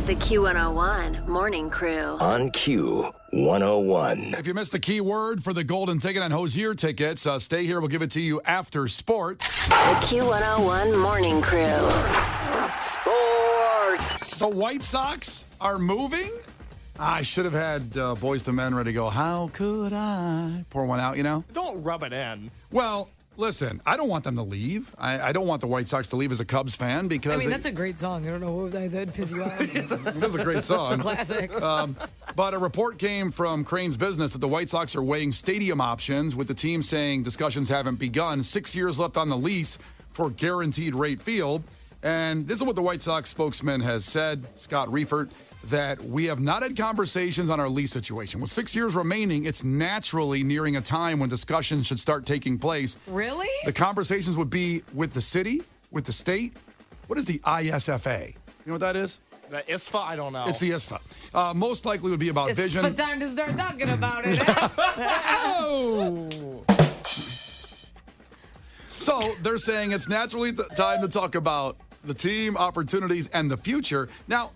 The Q101 Morning Crew. On Q101. If you missed the key word for the golden ticket on Hosier tickets, stay here. We'll give it to you after sports. The Q101 Morning Crew. Sports. The White Sox are moving. I should have had Boys to Men ready to go. How could I pour one out, you know? Don't rub it in. Well, listen, I don't want them to leave. I don't want the White Sox to leave as a Cubs fan because... I mean, that's a great song. I don't know what that'd piss you off. That's a great song. It's a classic. But a report came from Crane's Business that the White Sox are weighing stadium options, with the team saying discussions haven't begun. 6 years left on the lease for guaranteed rate field. And this is what the White Sox spokesman has said, Scott Reifert, that we have not had conversations on our lease situation. With 6 years remaining, it's naturally nearing a time when discussions should start taking place. Really? The conversations would be with the city, with the state. What is the ISFA? You know what that is? The ISFA? I don't know. It's the ISFA. Most likely would be about It's vision. for time to start talking about it. Oh! So they're saying it's naturally time to talk about the team, opportunities, and the future. Now,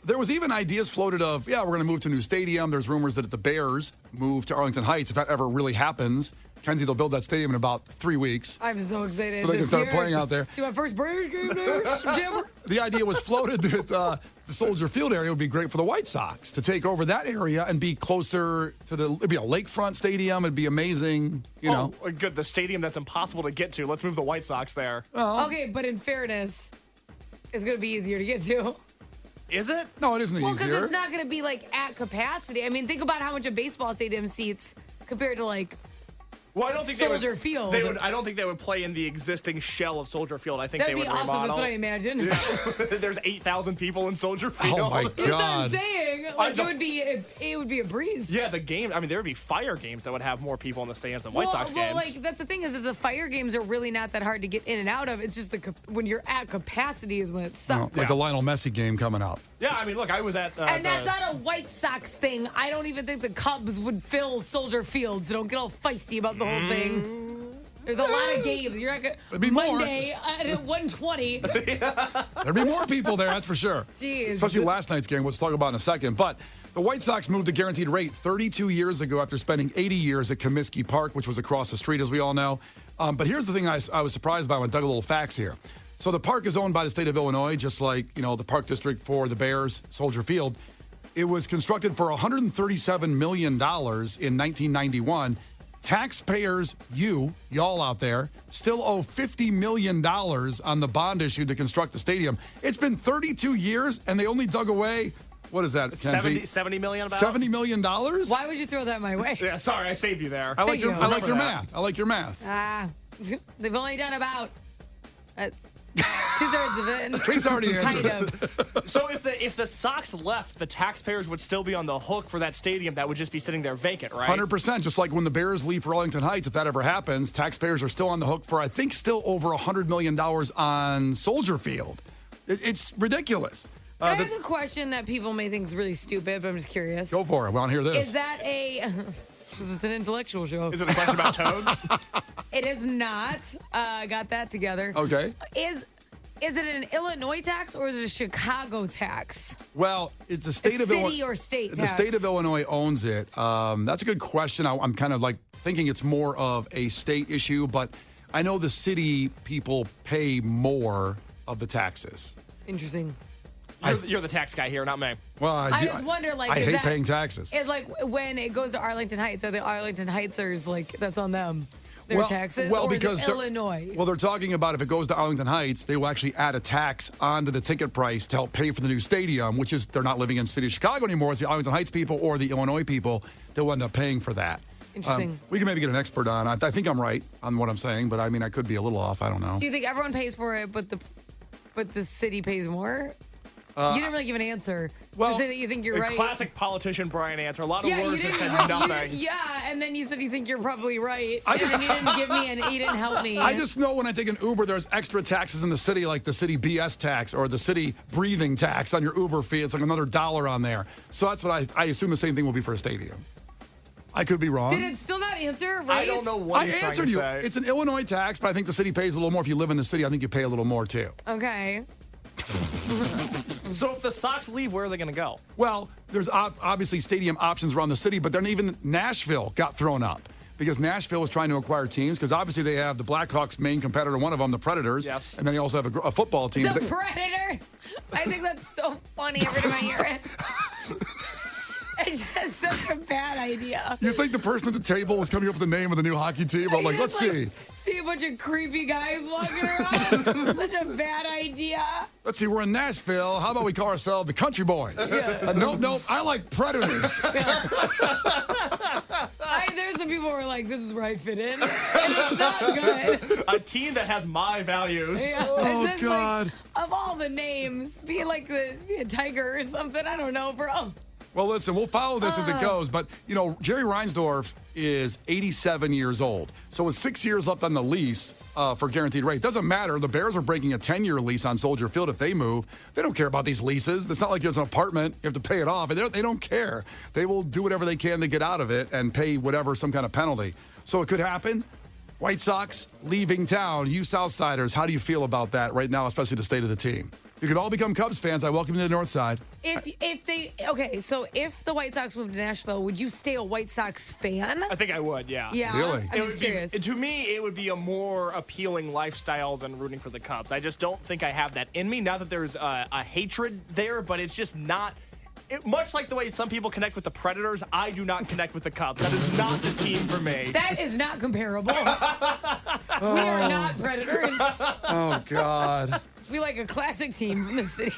there was even ideas floated of, we're going to move to a new stadium. There's rumors that if the Bears move to Arlington Heights, if that ever really happens, Kenzie, they'll build that stadium in about 3 weeks. I'm so excited. So they can start playing out there. See my first Bears game there, September. The idea was floated that the Soldier Field area would be great for the White Sox to take over that area and be closer to it'd be a lakefront stadium. It'd be amazing, you know. Good. The stadium that's impossible to get to. Let's move the White Sox there. Okay, but in fairness, it's going to be easier to get to. Is it? No, it isn't Well, easier. because it's not going to be, like, at capacity. I mean, think about how much a baseball stadium seats compared to, like, Well, I don't think Soldier Field. I don't think they would play in the existing shell of Soldier Field. I think That'd they be would awesome. remodel. That's what I imagine. Yeah. There's 8,000 people in Soldier Field. Oh, my That's what I'm God. saying. Like, it would be a breeze. Yeah, the game. I mean, there would be fire games that would have more people in the stands than White Sox games. Well, like, that's the thing is that the fire games are really not that hard to get in and out of. It's just when you're at capacity is when it sucks. Like the Lionel Messi game coming up. Yeah, I mean, look, I was at. And that's not a White Sox thing. I don't even think the Cubs would fill Soldier Field, so don't get all feisty about the whole thing. There's a lot of games. You're not There'd be gonna more. Monday at 1:20. There'd be more people there, that's for sure. Jeez. Especially last night's game, which we'll talk about in a second. But the White Sox moved to guaranteed rate 32 years ago after spending 80 years at Comiskey Park, which was across the street, as we all know. But here's the thing I was surprised by when I dug a little facts here. So the park is owned by the state of Illinois, just like, the park district for the Bears, Soldier Field. It was constructed for $137 million in 1991. Taxpayers, y'all out there, still owe $50 million on the bond issue to construct the stadium. It's been 32 years, and they only dug away, what is that, Kenzie? 70 million about? $70 million? Why would you throw that my way? Yeah, sorry, I saved you there. I like your Remember that. math. I like your math. They've only done about 2/3 of it. He's already answered Kind it. of. So if the Sox left, the taxpayers would still be on the hook for that stadium that would just be sitting there vacant, right? 100%. Just like when the Bears leave for Arlington Heights, if that ever happens, taxpayers are still on the hook for, I think, still over $100 million on Soldier Field. It's ridiculous. Can I ask a question that people may think is really stupid, but I'm just curious? Go for it. We want to hear this. Is that it's an intellectual show. Is it a question about toads? It is not. I got that together. Okay. Is it an Illinois tax or is it a Chicago tax? Well, it's the state A of city Illinois. or state The tax? state of Illinois owns it. That's a good question. I'm kind of like thinking it's more of a state issue, but I know the city people pay more of the taxes. Interesting. You're the tax guy here, not me. Well, I just wonder, like, I is hate that- paying taxes. It's like when it goes to Arlington Heights, are the Arlington Heightsers like that's on them? Their taxes? Well, or because is it they're- Illinois? Well, they're talking about if it goes to Arlington Heights, they will actually add a tax onto the ticket price to help pay for the new stadium, which is they're not living in the city of Chicago anymore. It's the Arlington Heights people or the Illinois people that will end up paying for that. Interesting. We can maybe get an expert on. I think I'm right on what I'm saying, but I mean, I could be a little off. I don't know. Do you think everyone pays for it, but the city pays more? You didn't really give an answer. well, to say that you think you're right. Classic politician Brian answer. A lot of Yeah, you words that didn't. said nothing. Yeah, and then you said you think you're probably right. I And just- then you didn't give me and you didn't help me. I just know when I take an Uber, there's extra taxes in the city, like the city BS tax or the city breathing tax on your Uber fee. It's like another $1 on there. So that's what I assume the same thing will be for a stadium. I could be wrong. Did it still not answer right? I don't know what I he's trying answered to you. say. It's an Illinois tax, but I think the city pays a little more. If you live in the city, I think you pay a little more too. Okay. So if the Sox leave, where are they going to go? Well, there's obviously stadium options around the city, but then even Nashville got thrown up because Nashville was trying to acquire teams because obviously they have the Blackhawks' main competitor, one of them, the Predators. Yes. And then they also have a football team. The Predators. I think that's so funny every time I hear it. It's just such a bad idea. You think the person at the table was coming up with the name of the new hockey team? I'm like, let's see. See a bunch of creepy guys walking around. Such a bad idea. Let's see, we're in Nashville. How about we call ourselves the Country Boys? Nope, I like Predators. There's some people who are like, this is where I fit in. And it's not good. A team that has my values. Yeah, Oh, it's just God. Like, of all the names, be a tiger or something. I don't know, bro. Well, listen, we'll follow this as it goes. But, Jerry Reinsdorf is 87 years old. So with 6 years left on the lease for guaranteed rate, doesn't matter. The Bears are breaking a 10-year lease on Soldier Field if they move. They don't care about these leases. It's not like it's an apartment. You have to pay it off. And they don't care. They will do whatever they can to get out of it and pay some kind of penalty. So it could happen. White Sox leaving town. You Southsiders, how do you feel about that right now, especially the state of the team? You could all become Cubs fans. I welcome you to the North Side. So if the White Sox moved to Nashville, would you stay a White Sox fan? I think I would, yeah. Yeah, Really? I'm just curious. To me, it would be a more appealing lifestyle than rooting for the Cubs. I just don't think I have that in me. Not that there's a hatred there, but it's just not. Much like the way some people connect with the Predators, I do not connect with the Cubs. That is not the team for me. That is not comparable. We are not Predators. Oh, God. We like a classic team from the city.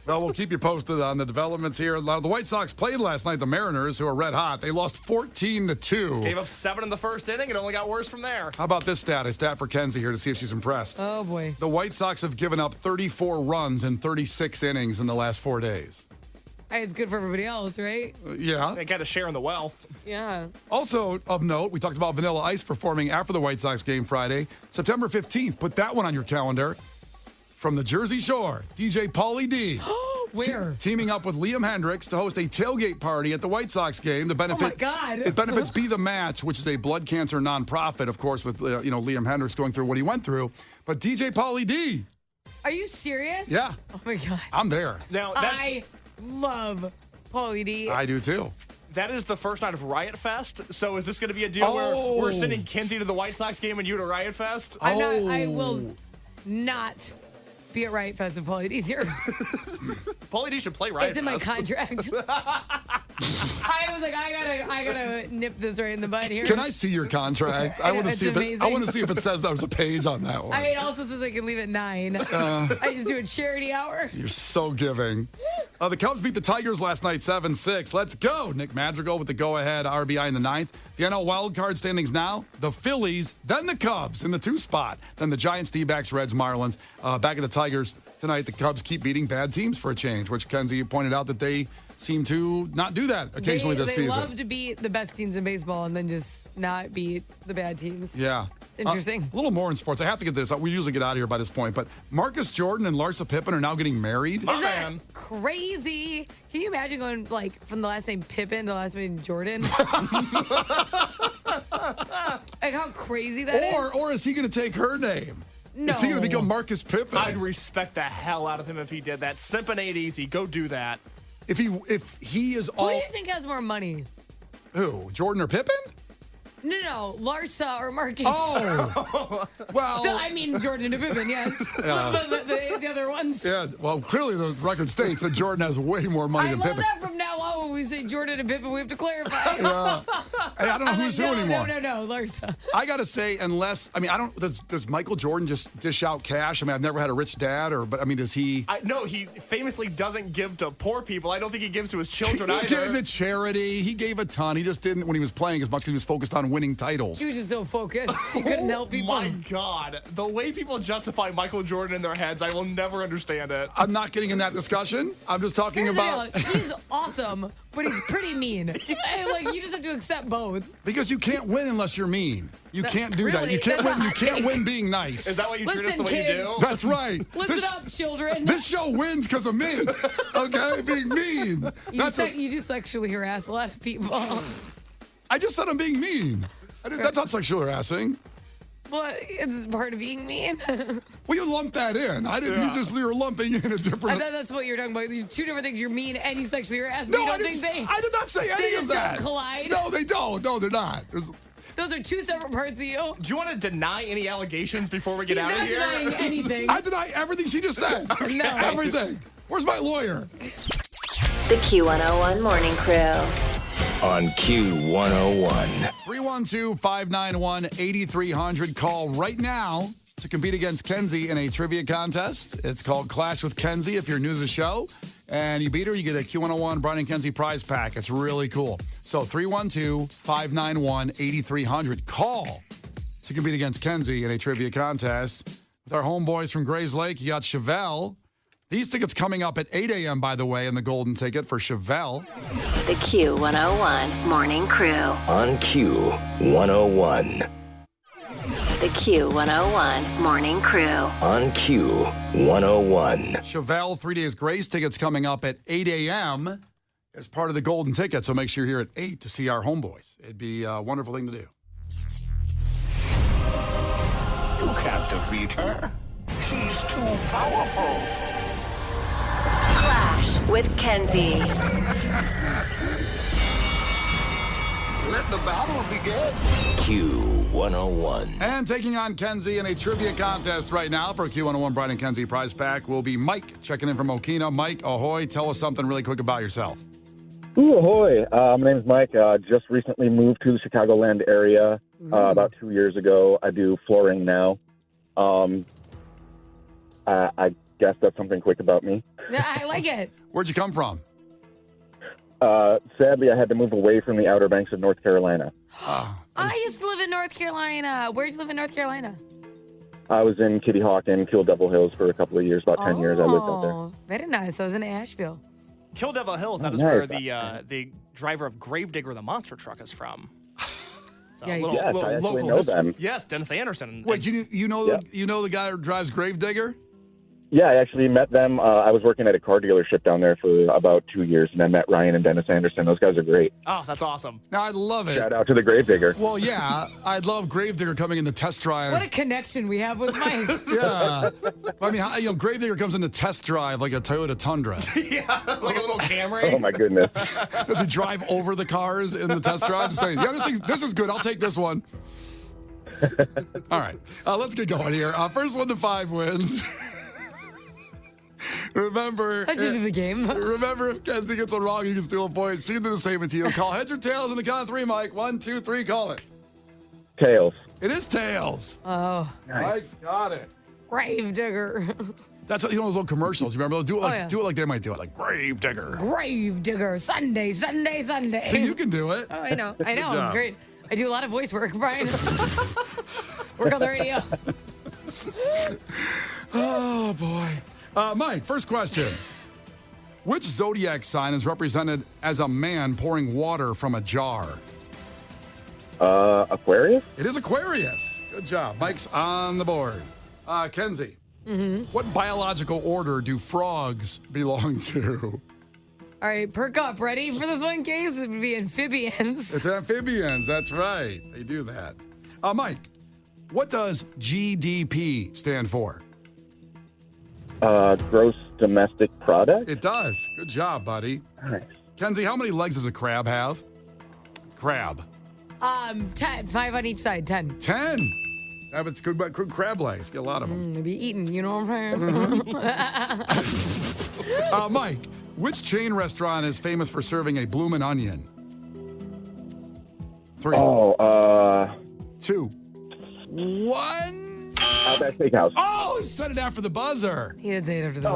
Well, we'll keep you posted on the developments here. Now, the White Sox played last night, the Mariners, who are red hot. They lost 14-2. Gave up 7 in the first inning. It only got worse from there. How about this stat? A stat for Kenzie here to see if she's impressed. Oh, boy. The White Sox have given up 34 runs in 36 innings in the last 4 days. Hey, it's good for everybody else, right? Yeah. They got to share in the wealth. Yeah. Also of note, we talked about Vanilla Ice performing after the White Sox game Friday, September 15th. Put that one on your calendar. From the Jersey Shore, DJ Pauly D. Where? Teaming up with Liam Hendricks to host a tailgate party at the White Sox game. The benefit, Oh, my God. It benefits Be the Match, which is a blood cancer nonprofit, of course, with Liam Hendricks going through what he went through. But DJ Pauly D. Are you serious? Yeah. Oh, my God. I'm there. Now, I love Pauly D. I do too. that is the first night of Riot Fest. So is this going to be a deal where we're sending Kinsey to the White Sox game and you to Riot Fest? I will not be at Riot Fest if Pauly D's here. Pauly D should play Riot It's in Fest. my contract. I was like, I gotta nip this right in the bud here. Can I see your contract? I want to It's see if amazing. I want to see if it says there's a page on that one. It also says I can leave at 9. I just do a charity hour. You're so giving. The Cubs beat the Tigers last night 7-6. Let's go. Nick Madrigal with the go-ahead RBI in the ninth. The NL wildcard standings now, the Phillies, then the Cubs in the 2 spot. Then the Giants, D-backs, Reds, Marlins. Back at the Tigers tonight, the Cubs keep beating bad teams for a change, which Kenzie pointed out that they seem to not do that occasionally this season. They love to beat the best teams in baseball and then just not beat the bad teams. Yeah. It's interesting. A little more in sports. I have to get this. We usually get out of here by this point, but Marcus Jordan and Larsa Pippen are now getting married. My Isn't that man. crazy? Can you imagine going from the last name Pippen to the last name Jordan? Like how crazy that is? Or is he going to take her name? No. Is he going to become Marcus Pippen? I'd respect the hell out of him if he did that. Simping ain't easy. Go do that. If he is Who all do you think has more money? who? Jordan or Pippen? No, Larsa or Marcus. Oh, well, I mean, Jordan to Pippen, yes. But the other ones. yeah. Well, clearly the record states that Jordan has way more money I than love Pippen. that from now on when we say Jordan and Pippen, we have to clarify. Hey, I don't know who's who anymore. No, Larsa. I gotta say, does Michael Jordan just dish out cash? I mean, I've never had a rich dad, does he? No, he famously doesn't give to poor people. I don't think he gives to his children He either. gave to charity. He gave a ton. He just didn't when he was playing as much because he was focused on winning titles. He was just so focused. He couldn't help people. My God. The way people justify Michael Jordan in their heads, I will never understand it. I'm not getting in that discussion. I'm just talking Here's the about deal. He's awesome, but he's pretty mean. You just have to accept both. because you can't win unless you're mean. You can't do that. Really? You can't That's win. You a hot can't take. win being nice. Is that why you treat us the Listen, way you kids. do? That's right. Listen up, children. This show wins because of me. Okay, being mean. You do sexually harass a lot of people. I just said I'm being mean. That's not sexual harassing. Well, it's part of being mean. Well, you lumped that in. I didn't. You were lumping in a different. I thought that's what you're talking about. These two different things. You're mean and you sexually harass. No, You I don't didn't. think they? I did not say any They of just that. don't collide. No, they don't. No, they're not. Those are two separate parts of you. Do you want to deny any allegations before we get He's out of not here? denying anything. I deny everything she just said. No. Everything. Where's my lawyer? The Q101 Morning Crew. On Q101. 312-591-8300. Call right now to compete against Kenzie in a trivia contest. It's called Clash with Kenzie. If you're new to the show and you beat her, you get a Q101 Brian and Kenzie prize pack. It's really cool. So 312-591-8300. Call to compete against Kenzie in a trivia contest. With our homeboys from Grays Lake, you got Chevelle. These tickets coming up at 8 a.m., by the way, in the golden ticket for Chevelle. The Q101 Morning Crew. On Q101. The Q101 Morning Crew. On Q101. Chevelle 3 Days Grace tickets coming up at 8 a.m. as part of the golden ticket. So make sure you're here at 8 to see our homeboys. It'd be a wonderful thing to do. You can't defeat her. She's too powerful. Clash with Kenzie. Let the battle begin. Q101. And taking on Kenzie in a trivia contest right now for a Q101 Brian and Kenzie prize pack will be Mike checking in from Okina. Mike, ahoy. Tell us something really quick about yourself. Ooh, ahoy. My name's Mike. Just recently moved to the Chicagoland area about 2 years ago. I do flooring now. I guess that's something quick about me. Yeah, I like it. Where'd you come from? Sadly, I had to move away from the Outer Banks of North Carolina. I used to live in North Carolina. Where'd you live in North Carolina? I was in Kitty Hawk and Kill Devil Hills for a couple of years, about 10 years I lived out there. Very nice. I was in Asheville. Kill Devil Hills, that is nice. where the driver of Gravedigger, the monster truck, is from. So Yeah, a little, Yes, I little actually local know history. them. Yes, Dennis Anderson. Wait, you know the guy who drives Gravedigger? Yeah, I actually met them. I was working at a car dealership down there for about 2 years, and I met Ryan and Dennis Anderson. Those guys are great. Oh, that's awesome. Now, I'd love it. Shout out to the Gravedigger. Well, yeah, I'd love Gravedigger coming in the test drive. What a connection we have with Mike. Yeah. I mean, Gravedigger comes in the test drive like a Toyota Tundra. Yeah, like a little Camry. Oh, my goodness. Does he drive over the cars in the test drive to say, yeah, this is good. I'll take this one. All right. Let's get going here. First 1 to 5 wins. Remember, That's just the game. remember, if Kenzie gets one wrong, you can steal a point. She can do the same with you. Call heads or tails on the count of 3, Mike. 1, 2, 3, call it. Tails. It is tails. Oh, Mike's got it. Gravedigger. That's those little commercials. You remember? Do it like yeah. do it like they might do it, like Gravedigger. Gravedigger. Sunday, Sunday, Sunday. So you can do it. Oh, I know. I'm job. great. I do a lot of voice work, Brian. Work on the radio. Oh, boy. Mike, first question. Which zodiac sign is represented as a man pouring water from a jar? Aquarius? It is Aquarius. Good job. Mike's on the board. Kenzie, what biological order do frogs belong to? All right, perk up. Ready for this one, case? It would be amphibians. It's amphibians. That's right. They do that. Mike, what does GDP stand for? Gross domestic product? It does. Good job, buddy. Nice. Kenzie, how many legs does a crab have? Crab. 10. 5 on each side. 10. 10. Have its good crab legs. Get a lot of them. They'll be eaten. You know what I'm saying? Mike, which chain restaurant is famous for serving a bloomin' onion? 3, 2, 1. Outback Steakhouse. Oh, he said it after the buzzer. He did say it after the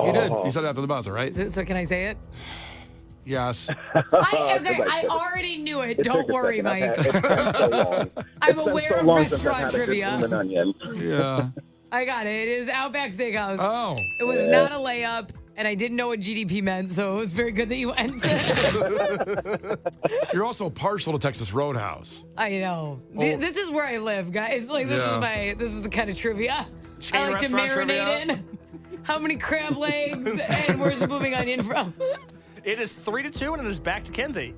He did. He said it after the buzzer, right? So can I say it? Yes. I already knew it. Don't worry, Mike. I'm aware of restaurant trivia. Yeah. I got it. It is Outback Steakhouse. Oh. It was not a layup, and I didn't know what GDP meant, so it was very good that you went. You're also partial to Texas Roadhouse. I know. This is where I live, guys. Like this is the kind of trivia Chain I like to restaurant marinate trivia? in. How many crab legs and where's the blooming onion from? It is 3-2, and it is back to Kenzie.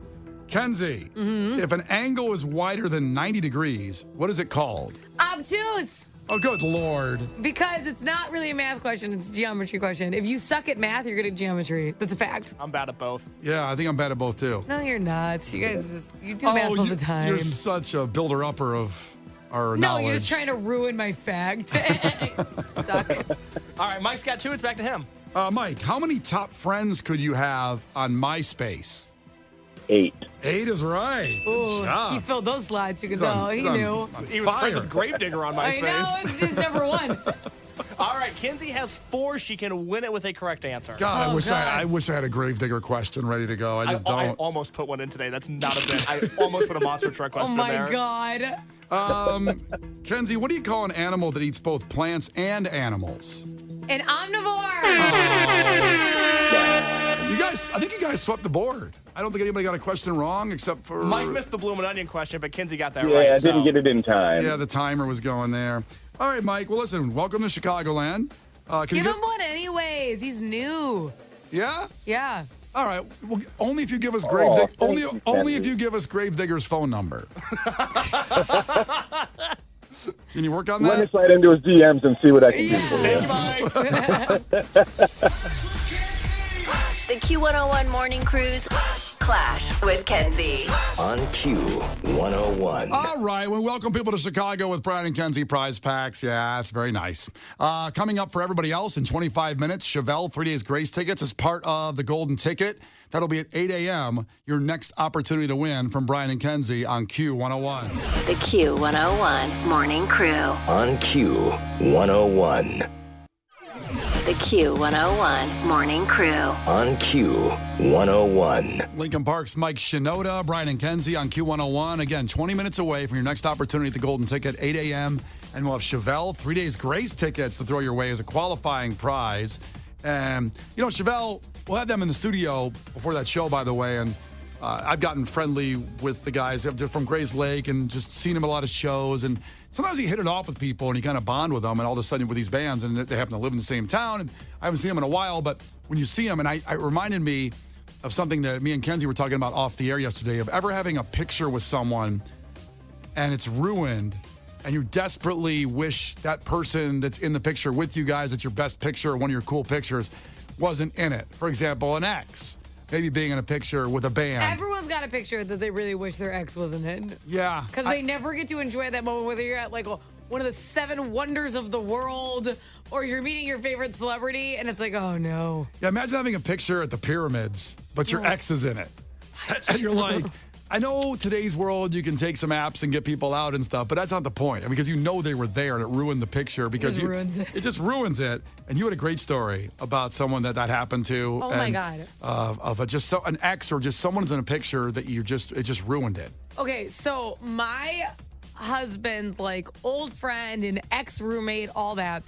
Kenzie, if an angle is wider than 90 degrees, what is it called? obtuse. Oh, good Lord. Because it's not really a math question, it's a geometry question. If you suck at math, you're good at geometry. That's a fact. I'm bad at both. Yeah, I think I'm bad at both, too. No, you're not. You guys you do math all the time. You're such a builder-upper of our No, knowledge. you're just trying to ruin my fact. Suck. All right, Mike's got 2. It's back to him. Mike, how many top friends could you have on MySpace? 8. 8 is right. Ooh, Good job. he filled those slots. You can He's tell. on- He he's on- knew. on He was fire. friends with Gravedigger on I MySpace. know. It's just number 1. All right, Kinsey has 4. She can win it with a correct answer. God, Oh, God. I wish I had a Gravedigger question ready to go. I just I don't. almost put one in today. That's not a bit. I almost put a monster truck Oh, question my in there. God. Kenzie, what do you call an animal that eats both plants and animals? An omnivore. I think you guys swept the board. I don't think anybody got a question wrong except for Mike missed the bloom and onion question, but Kinsey got that Yeah, right. I so- didn't get it in time. Yeah, the timer was going there. All right, Mike. Well, listen. Welcome to Chicagoland. Can Give you him one anyways. He's new. Yeah. Yeah. All right. Well, only if you give us thank only you, only if Kenzie. you give us Gravedigger's phone number. Can you work on Let me that? slide into his DMs and see what I can do for you. Thank you, Mike. The Q101 Morning Crew's Clash with Kenzie. On Q101. All right. We welcome people to Chicago with Brian and Kenzie prize packs. Yeah, that's very nice. Coming up for everybody else in 25 minutes, Chevelle 3 Days Grace tickets as part of the Golden Ticket. That'll be at 8 a.m. Your next opportunity to win from Brian and Kenzie on Q101. The Q101 Morning Crew. On Q101. The Q101 Morning Crew. On Q101. Lincoln Park's Mike Shinoda, Brian and Kenzie on Q101. Again, 20 minutes away from your next opportunity at the Golden Ticket, 8 a.m. And we'll have Chevelle 3 Days Grace tickets to throw your way as a qualifying prize. And, Chevelle, we'll have them in the studio before that show, by the way. And I've gotten friendly with the guys from Grays Lake and just seen them at a lot of shows. And sometimes you hit it off with people and you kind of bond with them. And all of a sudden with these bands, and they happen to live in the same town. And I haven't seen them in a while. But when you see them, and it reminded me of something that me and Kenzie were talking about off the air yesterday, of ever having a picture with someone and it's ruined. And you desperately wish that person that's in the picture with you guys, that's your best picture or one of your cool pictures, wasn't in it. For example, an ex, maybe being in a picture with a band. Everyone's got a picture that they really wish their ex wasn't in. Yeah. Because they never get to enjoy that moment, whether you're at like one of the 7 wonders of the world or you're meeting your favorite celebrity and it's like, oh no. Yeah, imagine having a picture at the pyramids, but your ex is in it. And you're like, I know today's world you can take some apps and get people out and stuff, but that's not the point. Because you know they were there and it ruined the picture because just ruins it. It just ruins it. And you had a great story about someone that happened to. Oh, my God. Of an ex or just someone's in a picture that it just ruined it. Okay, so my husband's like old friend and ex-roommate, all that.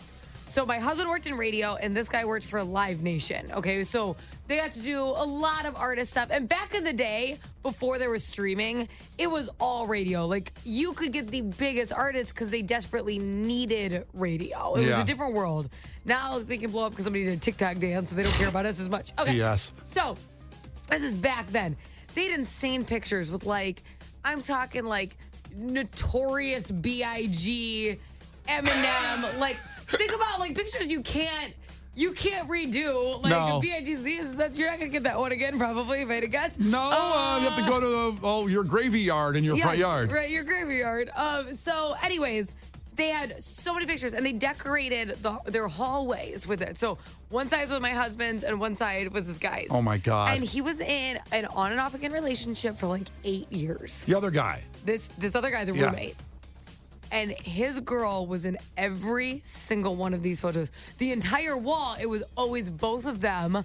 So my husband worked in radio and this guy worked for Live Nation. Okay, so they got to do a lot of artist stuff. And back in the day, before there was streaming, it was all radio. Like you could get the biggest artists because they desperately needed radio. It was Yeah. a different world. Now they can blow up because somebody did a TikTok dance and they don't care about us as much. Okay. Yes. So this is back then. They had insane pictures with I'm talking Notorious B.I.G., Eminem, think about pictures you can't redo. No. B.I.G.'s that you're not gonna get that one again, probably, if I had to guess. No, you have to go to your graveyard in your front yard. Right, your graveyard. So anyways, they had so many pictures and they decorated their hallways with it. So one side was my husband's and one side was this guy's. Oh my God. And he was in an on and off again relationship for 8 years. The other guy. This other guy, the Yeah. roommate. And his girl was in every single one of these photos. The entire wall, it was always both of them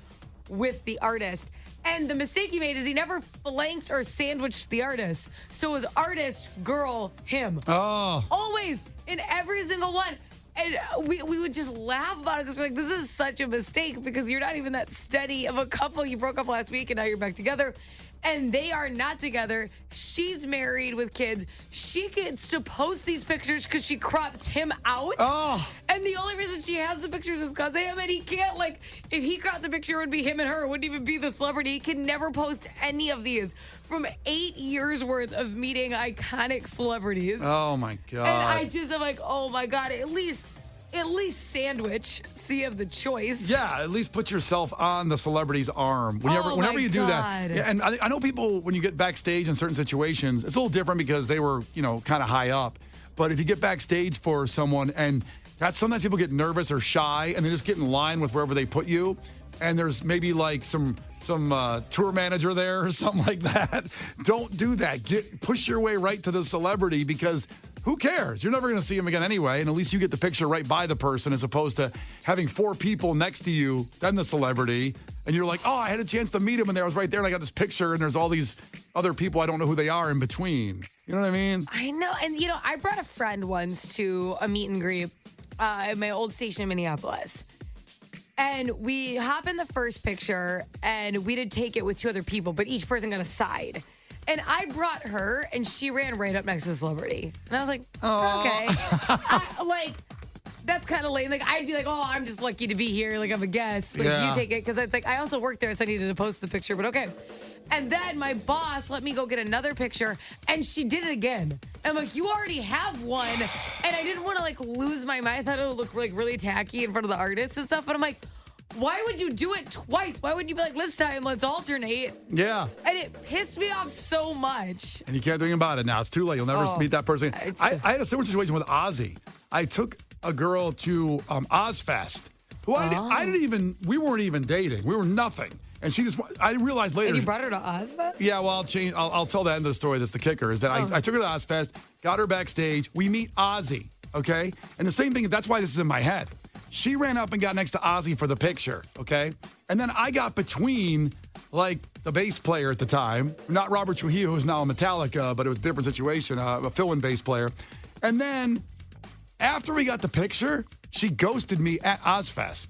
with the artist. And the mistake he made is he never flanked or sandwiched the artist. So it was artist, girl, him. Oh. Always in every single one. And we would just laugh about it because we're like, this is such a mistake because you're not even that steady of a couple. You broke up last week and now you're back together. And they are not together. She's married with kids. She gets to post these pictures because she crops him out. Oh. And the only reason she has the pictures is because of him. And he can't, like, if he cropped the picture, it would be him and her. It wouldn't even be the celebrity. He can never post any of these from 8 years worth of meeting iconic celebrities. Oh, my God. And I just am like, oh, my God, at least sandwich, so you have the choice. Yeah, at least put yourself on the celebrity's arm. Whenever you do that. Yeah, and I know people, when you get backstage in certain situations, it's a little different because they were, kind of high up. But if you get backstage for someone, and sometimes people get nervous or shy, and they just get in line with wherever they put you. And there's maybe like some tour manager there or something like that. Don't do that. Push your way right to the celebrity, because who cares? You're never going to see him again anyway, and at least you get the picture right by the person, as opposed to having 4 people next to you, then the celebrity, and you're like, oh, I had a chance to meet him, and I was right there, and I got this picture, and there's all these other people I don't know who they are in between. You know what I mean? I know. And, I brought a friend once to a meet and greet at my old station in Minneapolis. And we hop in the first picture, and we did take it with 2 other people, but each person got a side. And I brought her, and she ran right up next to the celebrity. And I was like, okay. That's kind of lame. Like, I'd be like, oh, I'm just lucky to be here. Like, I'm a guest. Like, you take it. Because it's like, I also worked there, so I needed to post the picture. But okay. And then my boss let me go get another picture, and she did it again. I'm like, you already have one. And I didn't want to, like, lose my mind. I thought it would look, like, really tacky in front of the artists and stuff. And I'm like, why would you do it twice? Why wouldn't you be like, this time, let's alternate? Yeah. And it pissed me off so much. And you can't do anything about it now. It's too late. You'll never meet that person. I had a similar situation with Ozzy. I took a girl to Ozfest, who we weren't even dating. We were nothing. And I realized later. And you brought her to Ozfest? Yeah, well, I'll tell the end of the story. That's the kicker, is that I took her to Ozfest, got her backstage. We meet Ozzy, okay? And the same thing, that's why this is in my head. She ran up and got next to Ozzy for the picture, okay? And then I got between, like, the bass player at the time, not Robert Trujillo, who's now in Metallica, but it was a different situation, a fill-in bass player. And then after we got the picture, she ghosted me at Ozfest.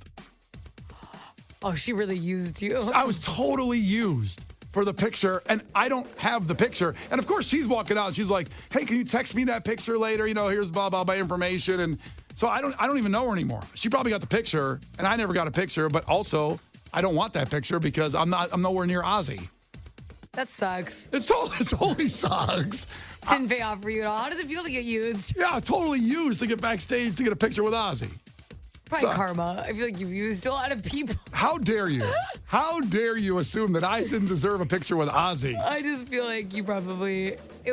Oh, she really used you. I was totally used for the picture, and I don't have the picture. And of course, she's walking out, and she's like, hey, can you text me that picture later? Here's blah, blah, blah information. And so I don't even know her anymore. She probably got the picture, and I never got a picture, but also I don't want that picture because I'm nowhere near Ozzy. That sucks. It totally sucks. Didn't pay off for you at all. How does it feel to get used? Yeah, totally used to get backstage to get a picture with Ozzy. Probably karma. I feel like you've used a lot of people. How dare you? How dare you assume that I didn't deserve a picture with Ozzy? I just feel like it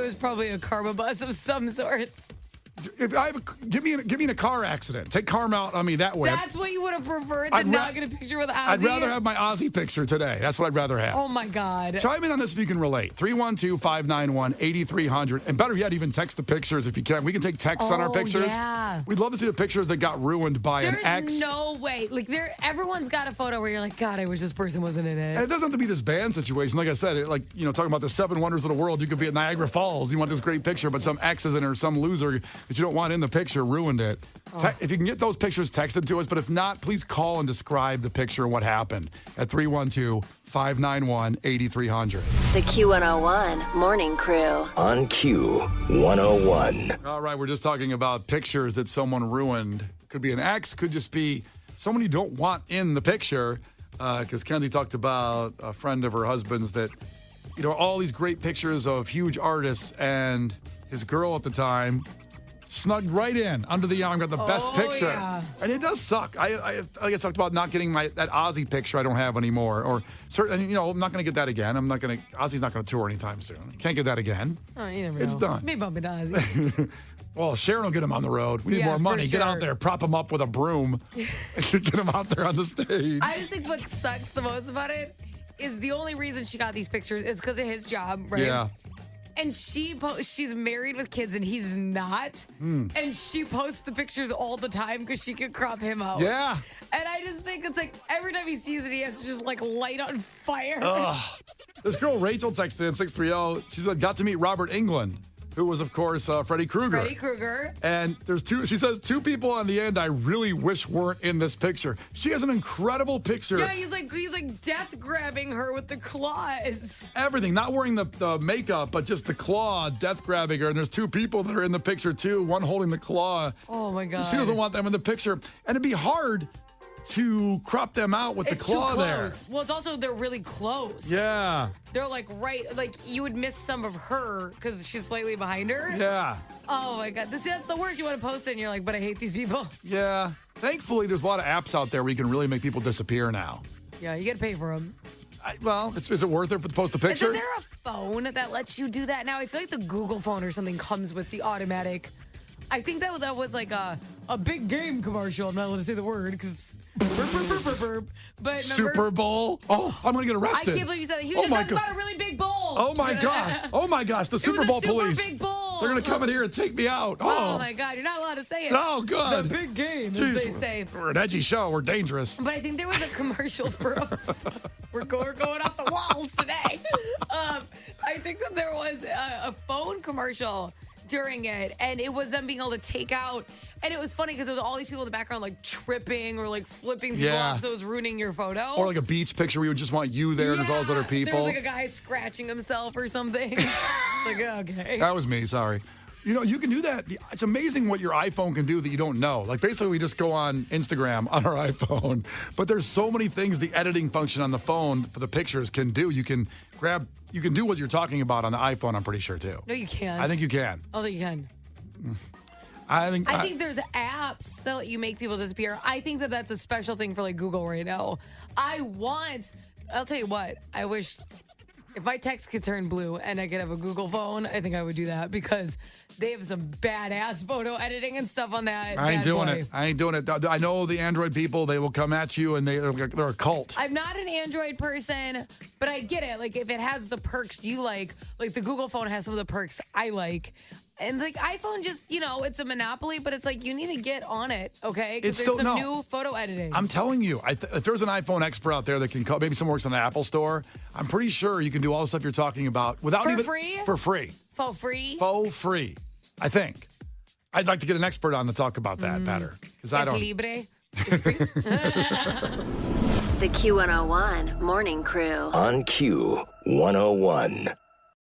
was probably a karma bus of some sorts. If give me in a car accident, take karma out on me that way. That's what you would have preferred than not get a picture with Ozzy? I'd rather have my Ozzy picture today. That's what I'd rather have. Oh, my God. Chime in on this if you can relate. 312-591-8300. And better yet, even text the pictures if you can. We can take texts on our pictures. Yeah. We'd love to see the pictures that got ruined by an ex. There's no way. Like, everyone's got a photo where you're like, God, I wish this person wasn't in it. And it doesn't have to be this band situation. Like I said, talking about the 7 wonders of the world, you could be at Niagara Falls. You want this great picture, but some ex is in it or some loser that you don't want in the picture ruined it. If you can get those pictures texted to us, but if not, please call and describe the picture and what happened at 312-591-8300. The Q101 Morning Crew. On Q101. All right, we're just talking about pictures that someone ruined. Could be an ex, could just be someone you don't want in the picture. Because Kenzie talked about a friend of her husband's that, all these great pictures of huge artists, and his girl at the time snugged right in under the arm, got the best picture. Yeah. And it does suck. I guess talked about not getting that Ozzy picture I don't have anymore. Or certain, I'm not going to get that again. Ozzy's not going to tour anytime soon. Can't get that again. Oh, you never know. It's done. Maybe bump into Ozzy. Well, Sharon will get him on the road. We need more money. Sure. Get out there, prop him up with a broom. Get him out there on the stage. I just think what sucks the most about it is the only reason she got these pictures is because of his job, right? Yeah. And she's married with kids and he's not. And she posts the pictures all the time because she can crop him out. Yeah. And I just think it's like every time he sees it, he has to just like light on fire. This girl, Rachel, texted in 630. She said, got to meet Robert Englund, who was, of course, Freddy Krueger. Freddy Krueger. And there's she says two people on the end I really wish weren't in this picture. She has an incredible picture. Yeah, he's like death grabbing her with the claws. Everything, not wearing the makeup, but just the claw, death grabbing her. And there's two people that are in the picture too, one holding the claw. Oh my God. She doesn't want them in the picture. And it'd be hard to crop them out with the claw too there. close. Well, it's also they're really close. Yeah. They're like you would miss some of her because she's slightly behind her. Yeah. Oh my God. That's the worst. You want to post it and you're like, but I hate these people. Yeah. Thankfully, there's a lot of apps out there where you can really make people disappear now. Yeah, you got to pay for them. Is it worth it to post a picture? Isn't there a phone that lets you do that now? I feel like the Google phone or something comes with the automatic. I think that was like a big game commercial. I'm not allowed to say the word because but Super Bowl? Oh, I'm going to get I arrested. can't believe you said that. He was just talking about a really big bowl. Oh my gosh. Oh my gosh. The Super Bowl police. Big bowl. They're going to come in here and take me out. Oh my God. You're not allowed to say it. Oh, good. The big game, Jeez, as they say. We're an edgy show. We're dangerous. But I think there was a commercial for we're going off the walls today. I think that there was a phone commercial during it, and it was them being able to take out, and it was funny because there was all these people in the background like tripping or like flipping people off, so it was ruining your photo. Or like a beach picture where you would just want you there and there's all those other people. There was like a guy scratching himself or something. It's like, okay. That was me, sorry. You know, you can do that. It's amazing what your iPhone can do that you don't know. Like, basically, we just go on Instagram on our iPhone. But there's so many things the editing function on the phone for the pictures can do. You can do what you're talking about on the iPhone, I'm pretty sure, too. No, you can't. I think you can. Oh, you can. I think there's apps that let you make people disappear. I think that that's a special thing for like Google right now. I'll tell you what, I wish if my text could turn blue and I could have a Google phone, I think I would do that because they have some badass photo editing and stuff on that. I ain't doing it. I know the Android people, they will come at you and they're a cult. I'm not an Android person, but I get it. Like if it has the perks you like the Google phone has some of the perks I like. And like iPhone just, it's a monopoly, but it's like you need to get on it, okay? Because there's some new photo editing. I'm telling you, if there's an iPhone expert out there that can call, maybe someone works on the Apple store, I'm pretty sure you can do all the stuff you're talking about without For free? For free. For free? For free, I think. I'd like to get an expert on to talk about that better. Because I don't. Libre. It's free. The Q101 Morning Crew. On Q101.